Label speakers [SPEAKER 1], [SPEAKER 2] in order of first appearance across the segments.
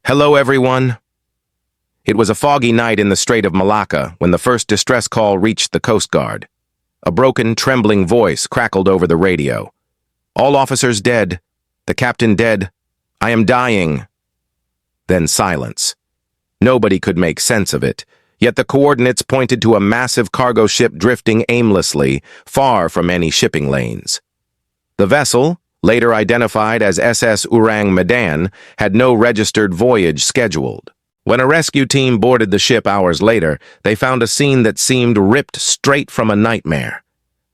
[SPEAKER 1] Hello, everyone. It was a foggy night in the Strait of Malacca when the first distress call reached the Coast Guard. A broken, trembling voice crackled over the radio. All officers dead. The captain dead. I am dying. Then silence. Nobody could make sense of it, yet the coordinates pointed to a massive cargo ship drifting aimlessly, far from any shipping lanes. The vessel, later identified as SS Ourang Medan, had no registered voyage scheduled. When a rescue team boarded the ship hours later, they found a scene that seemed ripped straight from a nightmare.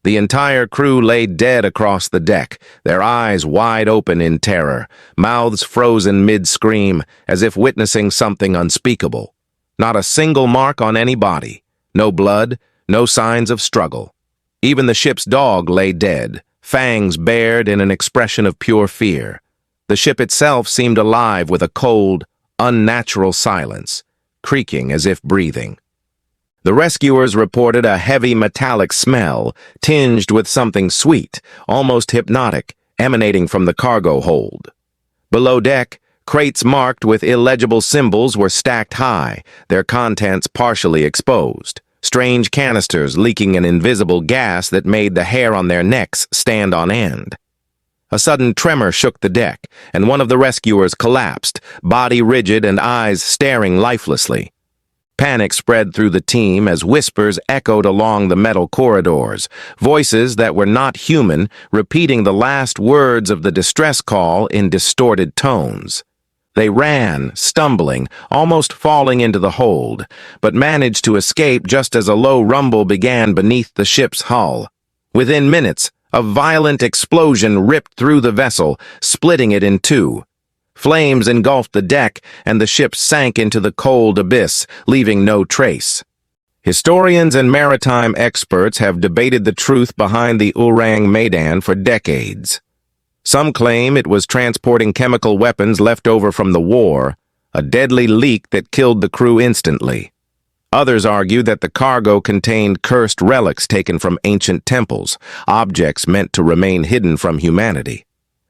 [SPEAKER 1] The entire crew lay dead across the deck, their eyes wide open in terror, mouths frozen mid-scream, as if witnessing something unspeakable. Not a single mark on any body, no blood, no signs of struggle. Even the ship's dog lay dead, fangs bared in an expression of pure fear. The ship itself seemed alive with a cold, unnatural silence, creaking as if breathing. The rescuers reported a heavy metallic smell, tinged with something sweet, almost hypnotic, emanating from the cargo hold. Below deck, crates marked with illegible symbols were stacked high, their contents partially exposed. Strange canisters leaking an invisible gas that made the hair on their necks stand on end. A sudden tremor shook the deck, and one of the rescuers collapsed, body rigid and eyes staring lifelessly. Panic spread through the team as whispers echoed along the metal corridors, voices that were not human repeating the last words of the distress call in distorted tones. They ran, stumbling, almost falling into the hold, but managed to escape just as a low rumble began beneath the ship's hull. Within minutes, a violent explosion ripped through the vessel, splitting it in two. Flames engulfed the deck, and the ship sank into the cold abyss, leaving no trace. Historians and maritime experts have debated the truth behind the Ourang Medan for decades. Some claim it was transporting chemical weapons left over from the war, a deadly leak that killed the crew instantly. Others argue that the cargo contained cursed relics taken from ancient temples, objects meant to remain hidden from humanity.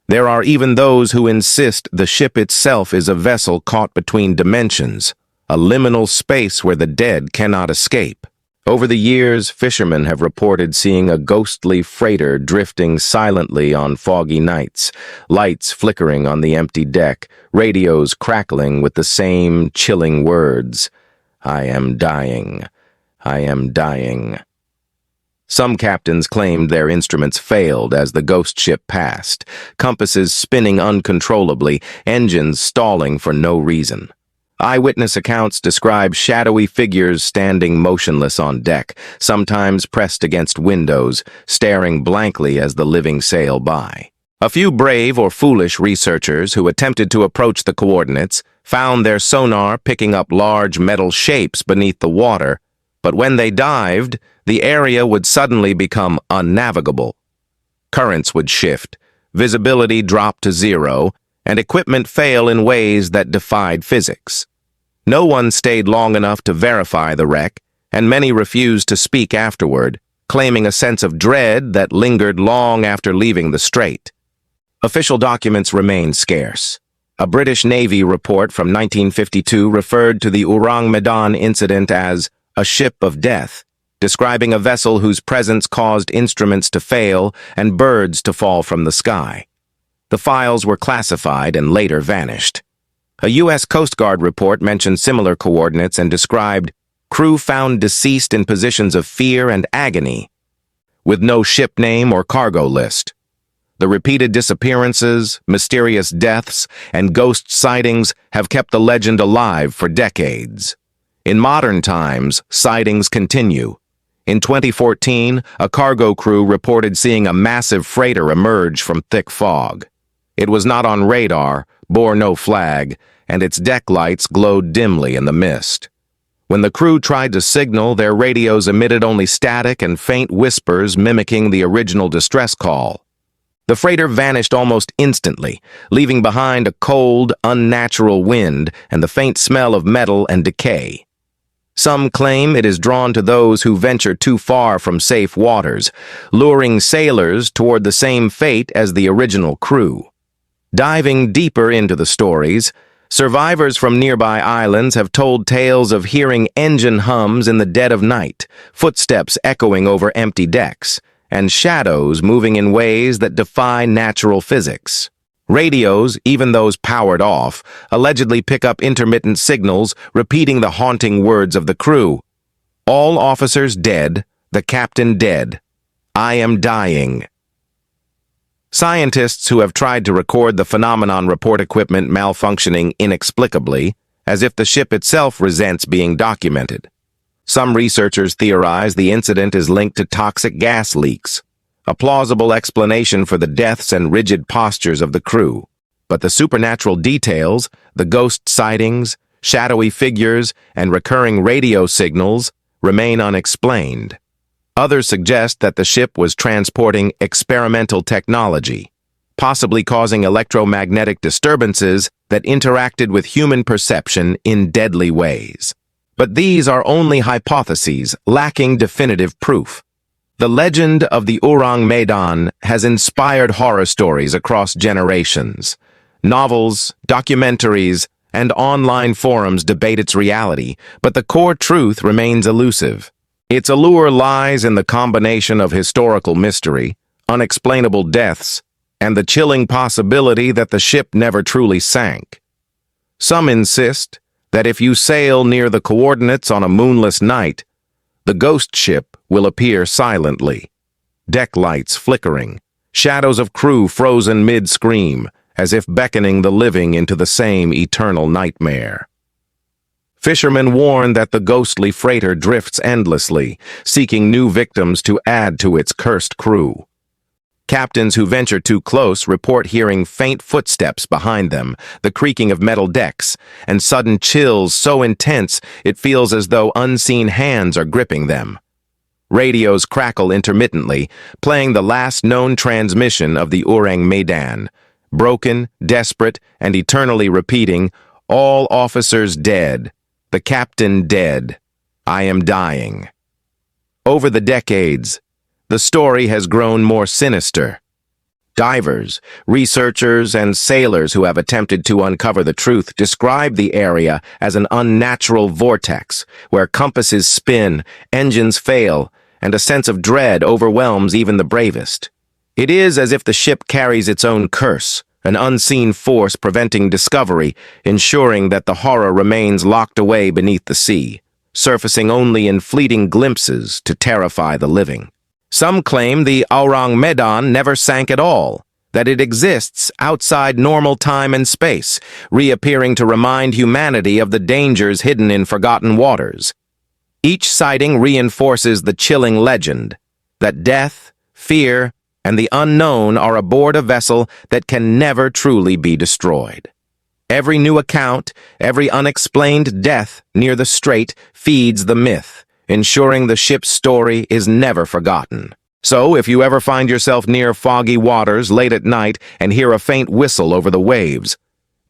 [SPEAKER 1] There are even those who insist the ship itself is a vessel caught between dimensions, a liminal space where the dead cannot escape. Over the years, fishermen have reported seeing a ghostly freighter drifting silently on foggy nights, lights flickering on the empty deck, radios crackling with the same chilling words, "I am dying. I am dying." Some captains claimed their instruments failed as the ghost ship passed, compasses spinning uncontrollably, engines stalling for no reason. Eyewitness accounts describe shadowy figures standing motionless on deck, sometimes pressed against windows, staring blankly as the living sail by. A few brave or foolish researchers who attempted to approach the coordinates found their sonar picking up large metal shapes beneath the water, but when they dived, the area would suddenly become unnavigable. Currents would shift, visibility drop to zero, and equipment fail in ways that defied physics. No one stayed long enough to verify the wreck, and many refused to speak afterward, claiming a sense of dread that lingered long after leaving the strait. Official documents remain scarce. A British Navy report from 1952 referred to the Ourang Medan incident as a ship of death, describing a vessel whose presence caused instruments to fail and birds to fall from the sky. The files were classified and later vanished. A U.S. Coast Guard report mentioned similar coordinates and described crew found deceased in positions of fear and agony, with no ship name or cargo list. The repeated disappearances, mysterious deaths, and ghost sightings have kept the legend alive for decades. In modern times, sightings continue. In 2014, a cargo crew reported seeing a massive freighter emerge from thick fog. It was not on radar, bore no flag, and its deck lights glowed dimly in the mist. When the crew tried to signal, their radios emitted only static and faint whispers mimicking the original distress call. The freighter vanished almost instantly, leaving behind a cold, unnatural wind and the faint smell of metal and decay. Some claim it is drawn to those who venture too far from safe waters, luring sailors toward the same fate as the original crew. Diving deeper into the stories, Survivors from nearby islands have told tales of hearing engine hums in the dead of night, footsteps echoing over empty decks, and shadows moving in ways that defy natural physics. Radios, even those powered off, allegedly pick up intermittent signals repeating the haunting words of the crew. All officers dead, the captain dead. I am dying. Scientists who have tried to record the phenomenon report equipment malfunctioning inexplicably, as if the ship itself resents being documented. Some researchers theorize the incident is linked to toxic gas leaks, a plausible explanation for the deaths and rigid postures of the crew. But the supernatural details, the ghost sightings, shadowy figures, and recurring radio signals remain unexplained. Others suggest that the ship was transporting experimental technology, possibly causing electromagnetic disturbances that interacted with human perception in deadly ways. But these are only hypotheses, lacking definitive proof. The legend of the Ourang Medan has inspired horror stories across generations. Novels, documentaries, and online forums debate its reality, but the core truth remains elusive. Its allure lies in the combination of historical mystery, unexplainable deaths, and the chilling possibility that the ship never truly sank. Some insist that if you sail near the coordinates on a moonless night, the ghost ship will appear silently, deck lights flickering, shadows of crew frozen mid-scream, as if beckoning the living into the same eternal nightmare. Fishermen warn that the ghostly freighter drifts endlessly, seeking new victims to add to its cursed crew. Captains who venture too close report hearing faint footsteps behind them, the creaking of metal decks, and sudden chills so intense it feels as though unseen hands are gripping them. Radios crackle intermittently, playing the last known transmission of the Ourang Medan, broken, desperate, and eternally repeating, "All officers dead. The captain dead. I am dying." Over the decades, the story has grown more sinister. Divers, researchers, and sailors who have attempted to uncover the truth describe the area as an unnatural vortex where compasses spin, engines fail, and a sense of dread overwhelms even the bravest. It is as if the ship carries its own curse, an unseen force preventing discovery, ensuring that the horror remains locked away beneath the sea, surfacing only in fleeting glimpses to terrify the living. Some claim the Ourang Medan never sank at all, that it exists outside normal time and space, reappearing to remind humanity of the dangers hidden in forgotten waters. Each sighting reinforces the chilling legend that death, fear, and the unknown are aboard a vessel that can never truly be destroyed. Every new account, every unexplained death near the strait feeds the myth, ensuring the ship's story is never forgotten. So, if you ever find yourself near foggy waters late at night and hear a faint whistle over the waves,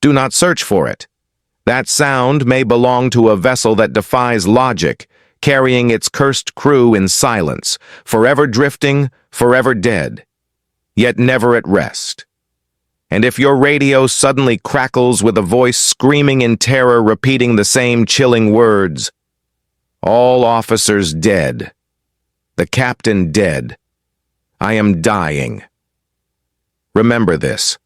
[SPEAKER 1] do not search for it. That sound may belong to a vessel that defies logic, carrying its cursed crew in silence, forever drifting, forever dead, yet never at rest. And if your radio suddenly crackles with a voice screaming in terror repeating the same chilling words, "All officers dead. The captain dead. I am dying." Remember this.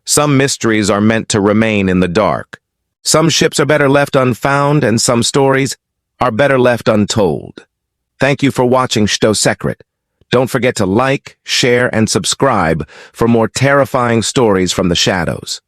[SPEAKER 1] Some mysteries are meant to remain in the dark. Some ships are better left unfound, and some stories are better left untold. Thank you for watching Shdows Secrit. Don't forget to like, share, and subscribe for more terrifying stories from the shadows.